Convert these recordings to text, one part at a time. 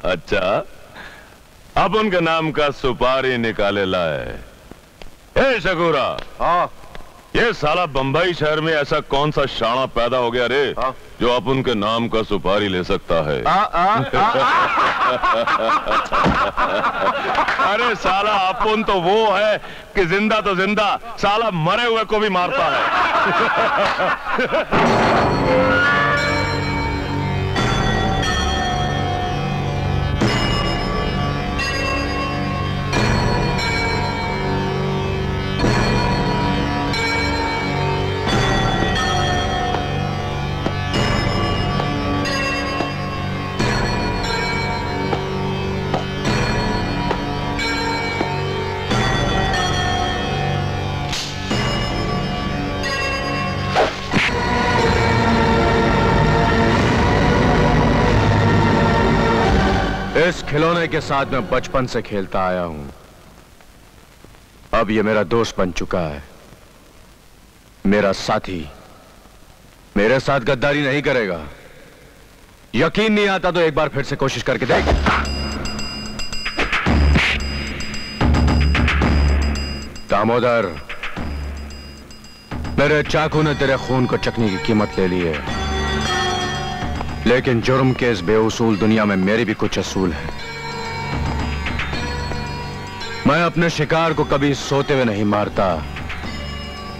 अच्छा, अब उनके नाम का सुपारी निकाले लाए। ए शकूरा। हाँ। ये साला बंबई शहर में ऐसा कौन सा शाना पैदा हो गया रे, जो अब उनके नाम का सुपारी ले सकता है? अरे साला अपुन तो वो है कि जिंदा तो जिंदा, साला मरे हुए को भी मारता है। इस खिलौने के साथ मैं बचपन से खेलता आया हूं। अब ये मेरा दोस्त बन चुका है, मेरा साथी। मेरे साथ गद्दारी नहीं करेगा। यकीन नहीं आता तो एक बार फिर से कोशिश करके देख। दामोदर, मेरे चाकू ने तेरे खून को चखने की कीमत ले ली है, लेकिन जुर्म के इस बेउसूल दुनिया में मेरे भी कुछ असूल हैं। मैं अपने शिकार को कभी सोते हुए नहीं मारता,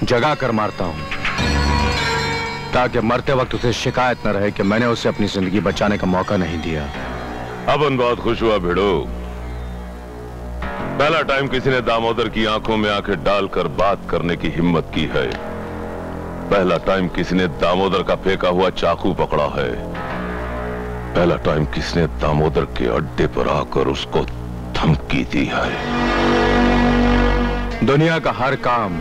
जगा कर मारता हूं, ताकि मरते वक्त उसे शिकायत न रहे कि मैंने उसे अपनी जिंदगी बचाने का मौका नहीं दिया। अपन बहुत खुश हुआ भिड़ो। पहला टाइम किसी ने दामोदर की आंखों में आंखें डालकर बात करने की हिम्मत की है। पहला टाइम किसी ने दामोदर का फेंका हुआ चाकू पकड़ा है। पहला टाइम किसने दामोदर के अड्डे पर आकर उसको धमकी दी है। दुनिया का हर काम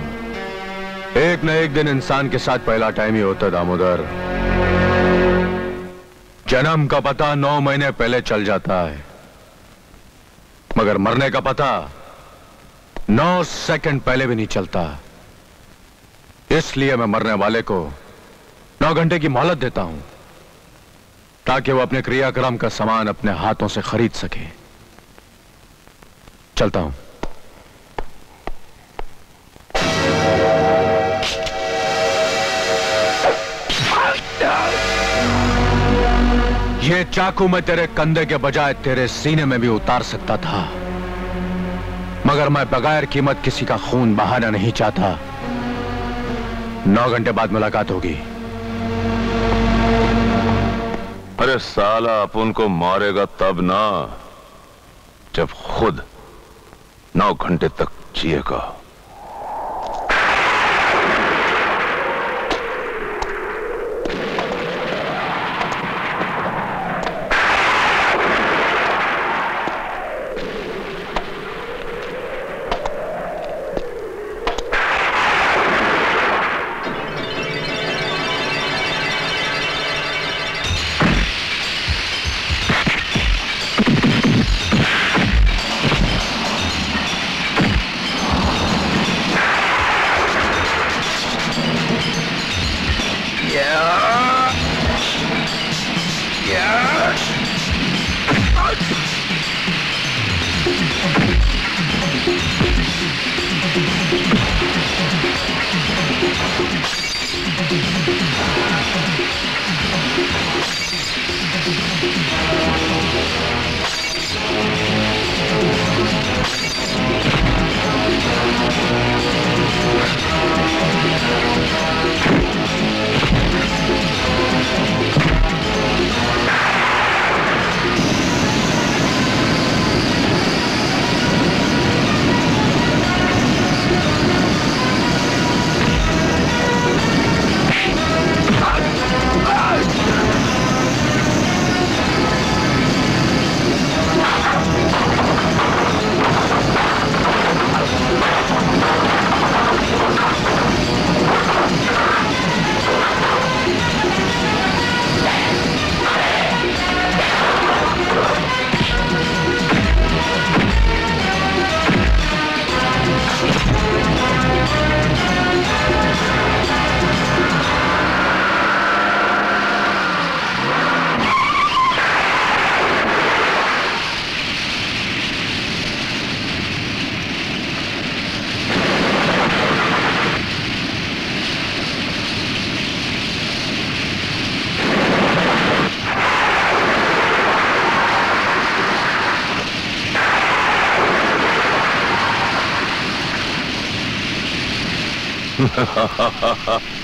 एक न एक दिन इंसान के साथ पहला टाइम ही होता है दामोदर। जन्म का पता 9 महीने पहले चल जाता है, मगर मरने का पता 9 सेकंड पहले भी नहीं चलता। इसलिए मैं मरने वाले को 9 घंटे की मोहलत देता हूं, ताकि वो अपने क्रियाक्रम का सामान अपने हाथों से खरीद सके। चलता हूं। ये चाकू मैं तेरे कंधे के बजाय तेरे सीने में भी उतार सकता था, मगर मैं बगैर कीमत किसी का खून बहाना नहीं चाहता। 9 घंटे बाद मुलाकात होगी। अरे साला अपन को मारेगा तब ना, जब खुद 9 घंटे तक जिएगा।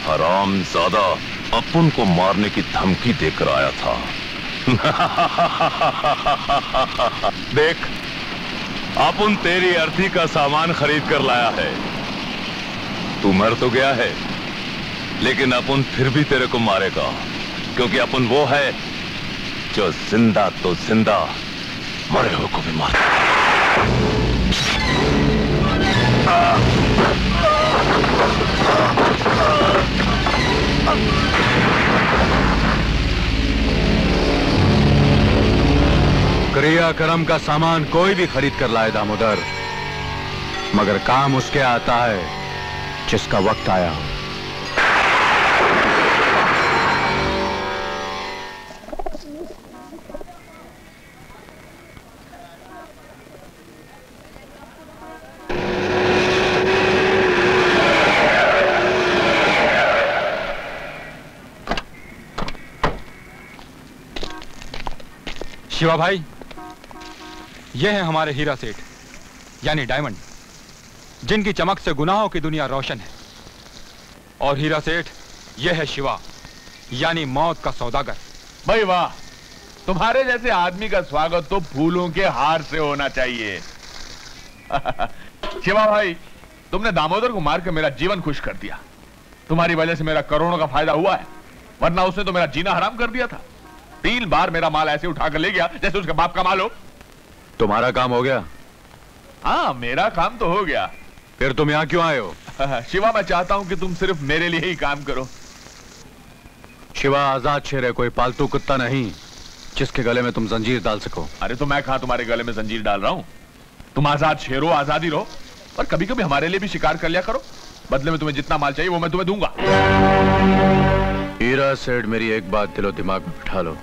हरामजादा अपन को मारने की धमकी देकर आया था। देख, अपन तेरी अर्थी का सामान खरीद कर लाया है। तू मर तो गया है, लेकिन अपन फिर भी तेरे को मारेगा, क्योंकि अपन वो है जो जिंदा तो जिंदा, मरे हुए को भी मारता है। क्रियाक्रम का सामान कोई भी खरीद कर लाए दामोदर, मगर काम उसके आता है जिसका वक्त आया हो। शिवा भाई, यह है हमारे हीरा सेठ यानी डायमंड, जिनकी चमक से गुनाहों की दुनिया रोशन है। और हीरा सेठ, यह है शिवा यानी मौत का सौदागर। भाई वाह, तुम्हारे जैसे आदमी का स्वागत तो फूलों के हार से होना चाहिए। शिवा भाई, तुमने दामोदर को मार के मेरा जीवन खुश कर दिया। तुम्हारी वजह से मेरा करोड़ों का फायदा हुआ है, वरना उसने तो मेरा जीना हराम कर दिया था। 3 बार मेरा माल ऐसे उठाकर ले गया जैसे उसके बाप का माल हो। तुम्हारा काम हो गया? हाँ, मेरा काम तो हो गया। फिर तुम यहां क्यों आए हो? शिवा, मैं चाहता हूं कि तुम सिर्फ मेरे लिए ही काम करो। शिवा आजाद शेर है, कोई पालतू कुत्ता नहीं जिसके गले में तुम जंजीर डाल सको। अरे तो मैं कहां तुम्हारे गले में जंजीर डाल रहा हूं। तुम आजाद शेर हो, आजादी रहो, और कभी कभी हमारे लिए भी शिकार कर लिया करो। बदले में तुम्हें जितना माल चाहिए वो मैं तुम्हें दूंगा। हीरा सेठ, मेरी एक बात दिलो दिमाग में बिठा लो,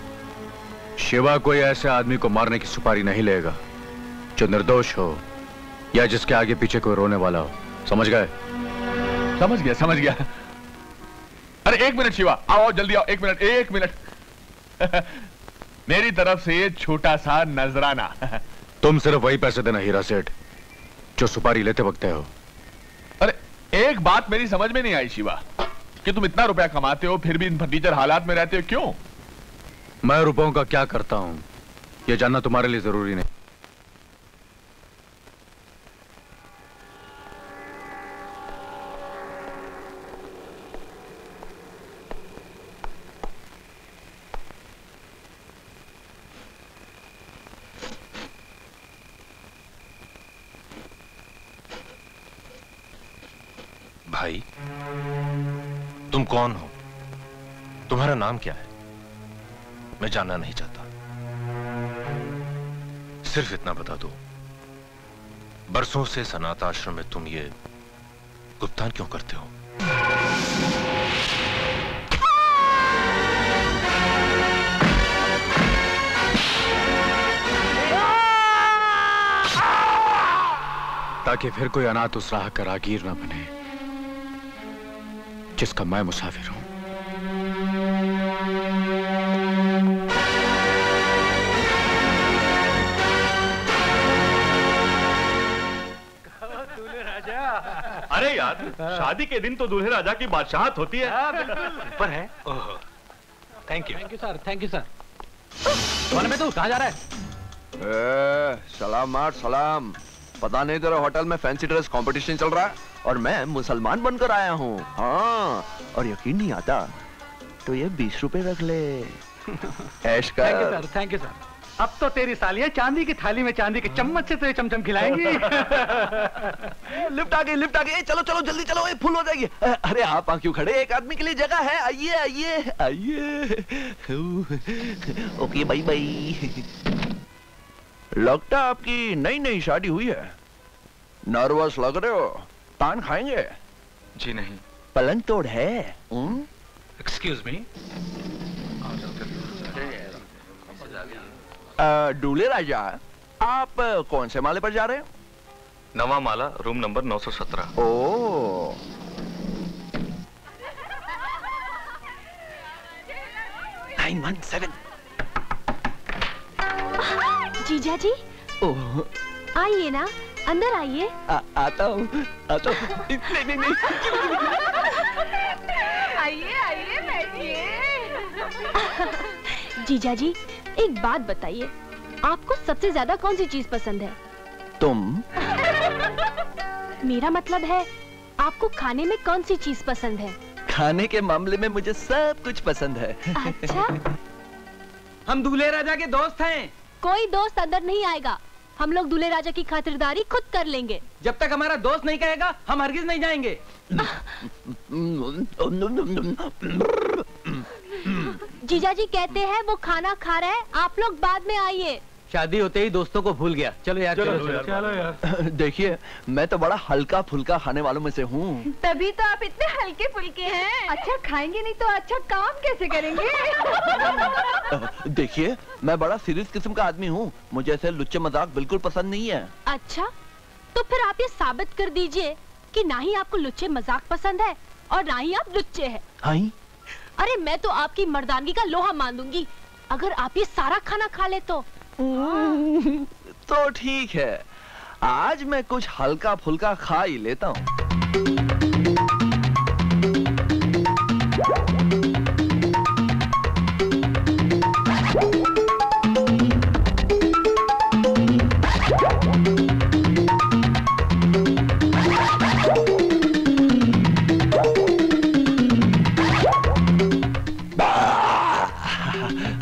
शिवा कोई ऐसे आदमी को मारने की सुपारी नहीं लेगा जो निर्दोष हो या जिसके आगे पीछे कोई रोने वाला हो। समझ गए? समझ गया, समझ गया। अरे 1 मिनट शिवा, आओ जल्दी आओ। 1 मिनट, 1 मिनट। मेरी तरफ से ये छोटा सा नजराना। तुम सिर्फ वही पैसे देना हीरा सेठ जो सुपारी लेते वक्त हो। अरे एक बात मेरी समझ में नहीं आई शिवा, कि तुम इतना रुपया कमाते हो फिर भी इन फर्नीचर हालात में रहते हो, क्यों? मैं रुपयों का क्या करता हूं यह जानना तुम्हारे लिए जरूरी नहीं। भाई, तुम कौन हो? तुम्हारा नाम क्या है? मैं जानना नहीं चाहता, सिर्फ इतना बता दो, बरसों से सनात आश्रम में तुम ये गुप्तान क्यों करते हो? ताकि फिर कोई अनाथ उस राह का राहगीर ना बने जिसका मैं मुसाफिर हूं। अरे यार, शादी के दिन तो दूल्हे राजा की बादशाहत होती है। पर है। Thank you. Thank you sir, thank you sir. कौन में तू कहां जा रहा है? सलाम मार सलाम। पता नहीं तेरे होटल में फैंसी ड्रेस कंपटीशन चल रहा है और मैं मुसलमान बनकर आया हूँ। हाँ, और यकीन नहीं आता तो ये 20 रुपए रख ले। ऐश कर। Thank you sir, thank you sir. अब तो तेरी सालियां चांदी की थाली में चांदी के चम्मच से तेरे चमचम खिलाएंगी। लिफ्ट आ गई, लिफ्ट आ गई। चलो चलो जल्दी चलो, ये फुल हो जाएगी। अरे आप क्यों खड़े, एक आदमी के लिए जगह है। आइए आइए आइए। Okay by by. लगता आपकी नई नई शादी हुई है, नर्वस लग रहे हो। पान खाएंगे? जी नहीं। पलंग तोड़ है? Excuse me. दूल्हे राजा, आप कौन से माले पर जा रहे हैं? नवा माला, रूम नंबर 917। ओ, जीजा जी, आइए ना, अंदर आइए। आता हूँ, आता हूँ। नहीं। आइए आइए बैठिए। जीजा जी एक बात बताइए, आपको सबसे ज्यादा कौन सी चीज पसंद है? तुम। मेरा मतलब है आपको खाने में कौन सी चीज पसंद है? खाने के मामले में मुझे सब कुछ पसंद है। अच्छा। हम दूल्हे राजा के दोस्त हैं। कोई दोस्त अंदर नहीं आएगा, हम लोग दूल्हे राजा की खातिरदारी खुद कर लेंगे। जब तक हमारा दोस्त नहीं कहेगा हम हरगिज नहीं जाएंगे। जीजा जी कहते हैं वो खाना खा रहे हैं, आप लोग बाद में आइए। शादी होते ही दोस्तों को भूल गया। चलो यार, चलो यार। देखिए मैं तो बड़ा हल्का फुल्का खाने वालों में से हूँ। तभी तो आप इतने हल्के फुल्के हैं। अच्छा खाएंगे नहीं तो अच्छा काम कैसे करेंगे? देखिए मैं बड़ा सीरियस किस्म का आदमी हूँ, मुझे ऐसे लुच्चे मजाक बिल्कुल पसंद नहीं है। अच्छा तो फिर आप ये साबित कर दीजिए कि ना ही आपको लुच्चे मजाक पसंद है और ना ही आप लुच्चे हैं। हाँ? अरे मैं तो आपकी मर्दानगी का लोहा मान दूंगी अगर आप ये सारा खाना खा ले तो। तो ठीक है, आज मैं कुछ हल्का फुल्का खा ही लेता हूँ।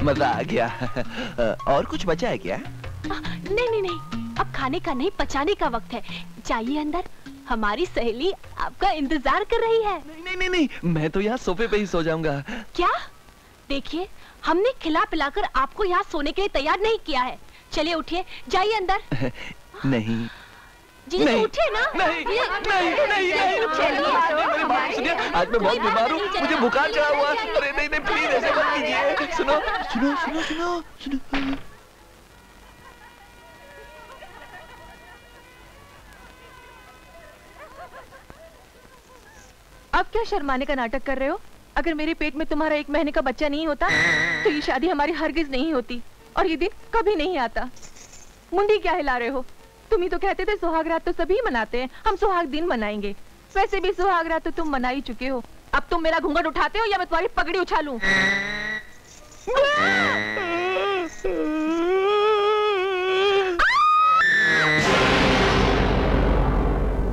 मजा आ गया। और कुछ बचा है क्या? नहीं, अब खाने का नहीं, पचाने का वक्त है। जाइए अंदर, हमारी सहेली आपका इंतजार कर रही है। नहीं, मैं तो यहाँ सोफे पे ही सो जाऊंगा। क्या? देखिए हमने खिला पिलाकर आपको यहाँ सोने के लिए तैयार नहीं किया है। चलिए उठिए, जाइए अंदर। नहीं जी उठिए ना। नहीं। आज मैं बहुत बीमार हूँ, मुझे बुखार चढ़ा हुआ है। अरे नहीं प्लीज ऐसे मत कीजिए। सुनो। अब क्या शर्माने का नाटक कर रहे हो? अगर मेरे पेट में तुम्हारा 1 महीने का बच्चा नहीं होता तो ये शादी हमारी हरगिज नहीं होती और ये दिन कभी नहीं आता। मुंडी क्या हिला रहे हो? तुम ही तो कहते थे सुहाग रात तो सभी मनाते हैं, हम सुहाग दिन मनाएंगे। वैसे भी सुहाग रात तो तुम मना ही चुके हो। अब तुम मेरा घूंघट उठाते हो या मैं तुम्हारी पगड़ी उछालूं?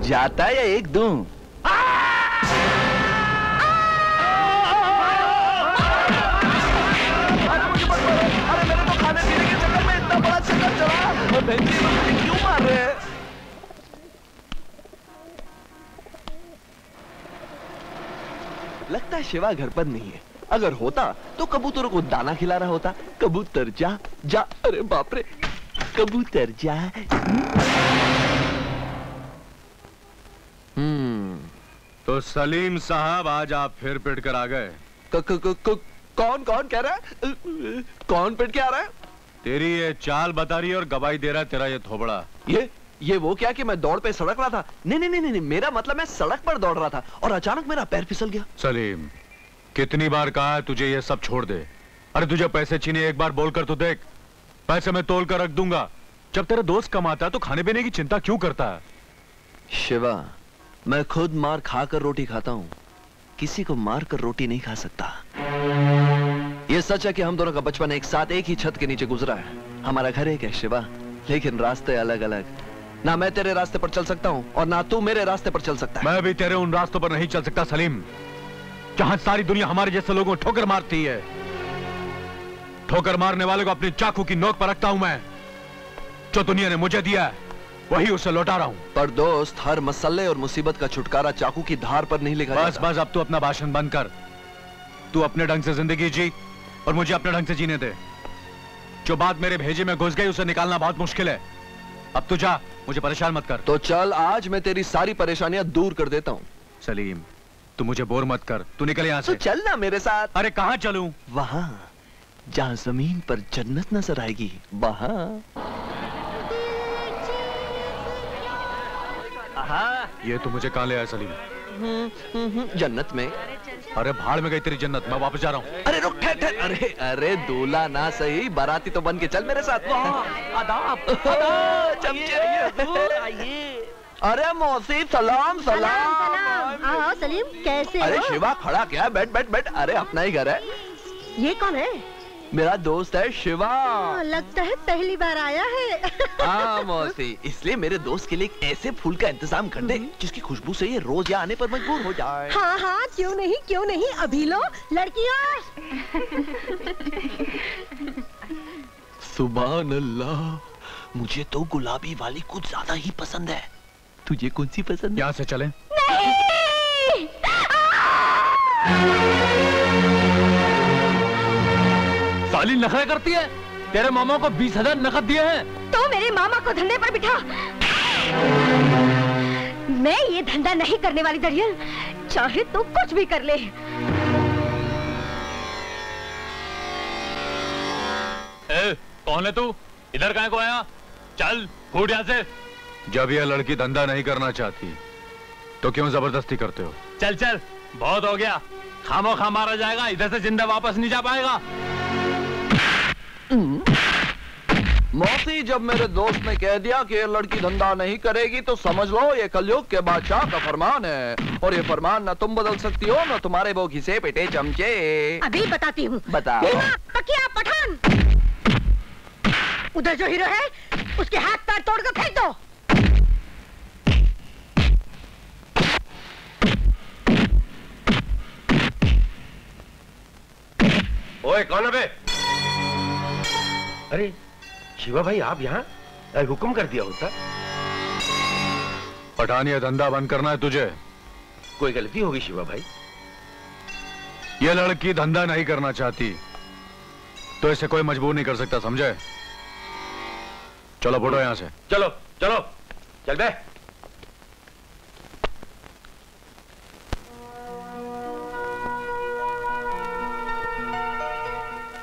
जाता या एक दूं? अरे मेरे तो खाने पीने के चक्कर में इतना बड़ा चक्कर चला। बहन जी मुझे क्यों मार रहे हैं? लगता है शिवा घर पर नहीं है। अगर होता तो कबूतरों को दाना खिला रहा होता। कबूतर जा। अरे बाप रे, कबूतर जा। तो सलीम साहब आज आप फिर पिट कर आ गए। कौन कह रहा है? कौन पिट के आ रहा है? तेरी ये चाल बता रही है और गवाही दे रहा है तेरा ये थोबड़ा। ये वो क्या कि मैं दौड़ पे सड़क रहा था? नहीं, मेरा मतलब मैं सड़क पर दौड़ रहा था और अचानक मेरा पैर फिसल गया। सलीम, कितनी बार कहा है तुझे ये सब छोड़ दे? अरे तुझे पैसे छीने एक बार बोलकर तो देख। पैसे मैं तोल कर रख दूंगा। जब तेरा दोस्त कमाता है तो खाने पीने की चिंता क्यों करता है? शिवा, मैं खुद मार खाकर रोटी खाता हूँ, किसी को मार कर रोटी नहीं खा सकता। ये सच है कि हम दोनों का बचपन एक साथ एक ही छत के नीचे गुजरा है। हमारा घर एक है शिवा, लेकिन रास्ते अलग अलग। ना मैं तेरे रास्ते पर चल सकता हूँ और ना तू मेरे रास्ते पर चल सकता है। मैं भी तेरे उन रास्तों पर नहीं चल सकता सलीम, जहां सारी दुनिया हमारे जैसे लोगों को ठोकर मारती है। ठोकर मारने वाले को अपनी चाकू की नोक पर रखता हूं मैं। जो दुनिया ने मुझे दिया है वही उसे लौटा रहा हूं। पर दोस्त, हर मसले और मुसीबत का छुटकारा चाकू की धार पर नहीं लिखा जाता। बस अब तू अपना भाषण बंद कर। तू अपने ढंग से जिंदगी जी और मुझे अपने ढंग से जीने दे। जो बात मेरे भेजे में घुस गई उसे निकालना बहुत मुश्किल है। अब तू जा, मुझे परेशान मत कर। तो चल, आज मैं तेरी सारी परेशानियां दूर कर देता हूँ। सलीम, तू मुझे बोर मत कर, तू निकल यहाँ से। तो चल ना मेरे साथ। अरे कहाँ चलूं? वहां जहाँ जमीन पर जन्नत नजर आएगी, वहां। ये तू मुझे कहाँ ले आया सलीम? जन्नत में। अरे भाड़ में गई तेरी जन्नत, मैं वापस जा रहा हूँ। अरे रुक, ठहर। अरे दूल्हा ना सही, बाराती तो बन के चल मेरे साथ। आदाब चमचे। आइए। अरे मौसी सलाम सलाम। आओ सलीम, कैसे अरे हो? शिवा खड़ा क्या, बैठ बैठ बैठ। अरे अपना ही घर है। ये कौन है? मेरा दोस्त है शिवा। लगता है पहली बार आया है। हाँ मौसी, इसलिए मेरे दोस्त के लिए एक ऐसे फूल का इंतजाम कर दे जिसकी खुशबू से ये रोज यहाँ आने पर मजबूर हो जाए। हाँ हाँ, क्यों नहीं, अभी लो लड़कियों। सुभान अल्लाह, मुझे तो गुलाबी वाली कुछ ज्यादा ही पसंद है। तुझे कौन सी पसंद है? यहाँ से चलें? नहीं। साली नखरे करती है। तेरे मामा को 20,000 नकद दिए हैं। तो मेरे मामा को धंधे पर बिठा। मैं ये धंधा नहीं करने वाली दरियल, चाहे तो कुछ भी कर ले। कौन है तू? इधर कहाँ को आया? चल फूट यहाँ से। जब यह लड़की धंधा नहीं करना चाहती तो क्यों जबरदस्ती करते हो? चल चल, बहुत हो गया। खामोखा मारा जाएगा, इधर से जिंदा वापस नहीं जा पाएगा। मौसी, जब मेरे दोस्त ने कह दिया कि ये लड़की धंधा नहीं करेगी तो समझ लो ये कलयुग के बादशाह का फरमान है। और ये फरमान ना तुम बदल सकती हो ना तुम्हारे वो घिसे पेटे चमचे। अभी बताती हूँ। बता। पकिया पठान, उधर जो हीरो है उसके हाथ पैर तोड़कर फेंक दो। ओए कौन है बे? अरे शिवा भाई, आप यहाँ? हुक्म कर दिया होता। पठान, ये धंधा बंद करना है तुझे। कोई गलती होगी शिवा भाई? ये लड़की धंधा नहीं करना चाहती तो इसे कोई मजबूर नहीं कर सकता, समझे? चलो फोटो यहाँ से। चलो चलो चल बे।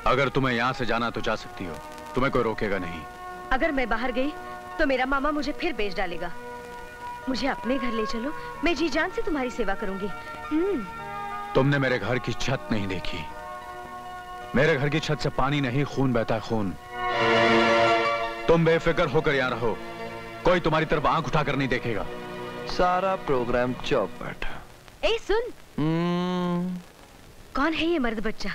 अगर तुम्हें यहाँ से जाना तो जा सकती हो, तुम्हें कोई रोकेगा नहीं। अगर मैं बाहर गई तो मेरा मामा मुझे फिर बेच डालेगा। मुझे अपने घर ले चलो, मैं जी जान से तुम्हारी सेवा करूंगी। तुमने मेरे घर की छत नहीं देखी। मेरे घर की छत से पानी नहीं, खून बहता है, खून। तुम बेफिक्र होकर यहाँ रहो, कोई तुम्हारी तरफ आंख उठाकर नहीं देखेगा। सारा प्रोग्राम चौपट। ए सुन, कौन है ये मर्द बच्चा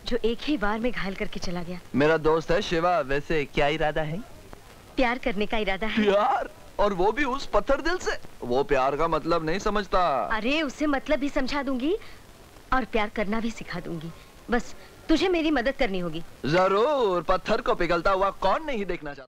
जो एक ही बार में घायल करके चला गया? मेरा दोस्त है शिवा। वैसे क्या इरादा है? प्यार करने का इरादा है। प्यार? और वो भी उस पत्थर दिल से? वो प्यार का मतलब नहीं समझता। अरे उसे मतलब भी समझा दूंगी और प्यार करना भी सिखा दूंगी। बस तुझे मेरी मदद करनी होगी। जरूर। पत्थर को पिघलता हुआ कौन नहीं देखना चाहता।